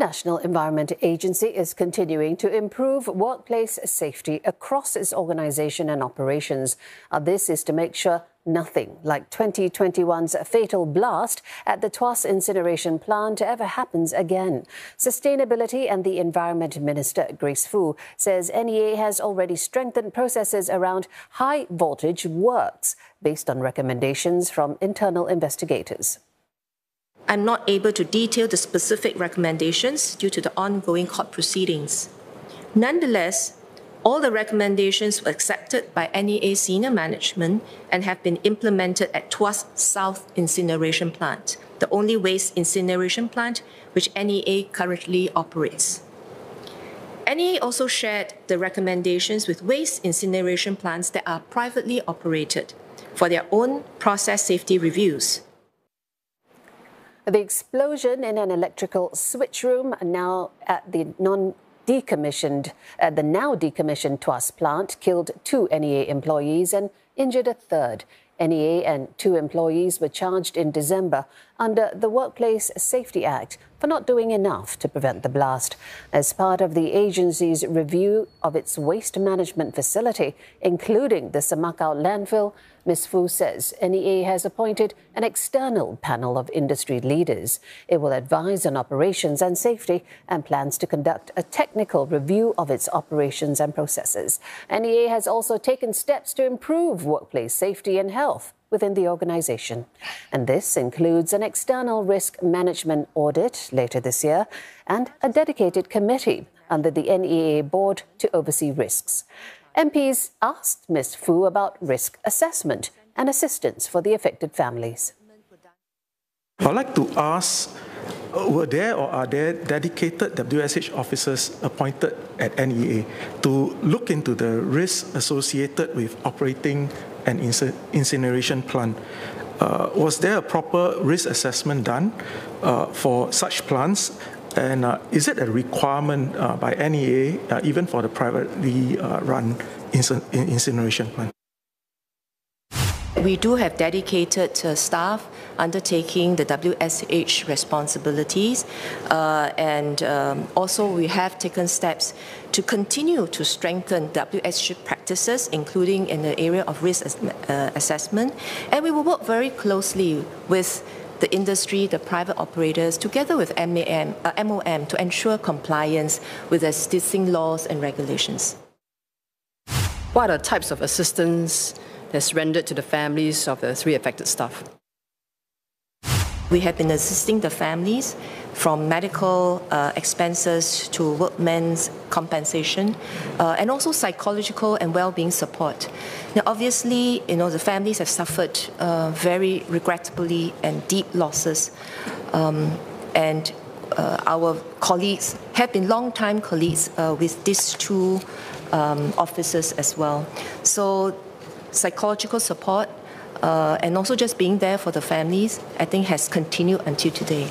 The National Environment Agency is continuing to improve workplace safety across its organisation and operations. This is to make sure nothing like 2021's fatal blast at the Tuas Incineration Plant ever happens again. Sustainability and the Environment Minister, Grace Fu, says NEA has already strengthened processes around high-voltage works based on recommendations from internal investigators. I'm not able to detail the specific recommendations due to the ongoing court proceedings. Nonetheless, all the recommendations were accepted by NEA senior management and have been implemented at Tuas South Incineration Plant, the only waste incineration plant which NEA currently operates. NEA also shared the recommendations with waste incineration plants that are privately operated for their own process safety reviews. The explosion in an electrical switch room now at the now decommissioned Tuas plant killed 2 NEA employees and injured a third. NEA and 2 employees were charged in December under the Workplace Safety Act for not doing enough to prevent the blast. As part of the agency's review of its waste management facility, including the Semakau landfill, Ms. Fu says NEA has appointed an external panel of industry leaders. It will advise on operations and safety and plans to conduct a technical review of its operations and processes. NEA has also taken steps to improve workplace safety and health within the organisation. And this includes an external risk management audit later this year and a dedicated committee under the NEA board to oversee risks. MPs asked Ms. Fu about risk assessment and assistance for the affected families. I'd like to ask, were there or are there dedicated WSH officers appointed at NEA to look into the risks associated with operating an incineration plant? Was there a proper risk assessment done for such plants? And is it a requirement by NEA, even for the privately run incineration plant? We do have dedicated staff undertaking the WSH responsibilities, and also we have taken steps to continue to strengthen WSH practices, including in the area of risk assessment, and we will work very closely with the industry, the private operators, together with MOM to ensure compliance with existing laws and regulations. What are the types of assistance that's rendered to the families of the 3 affected staff? We have been assisting the families from medical expenses to workmen's compensation, and also psychological and well-being support. Now, obviously, the families have suffered very regrettably and deep losses, and our colleagues have been long-time colleagues with these 2 officers as well. So, psychological support and also just being there for the families, I think, has continued until today.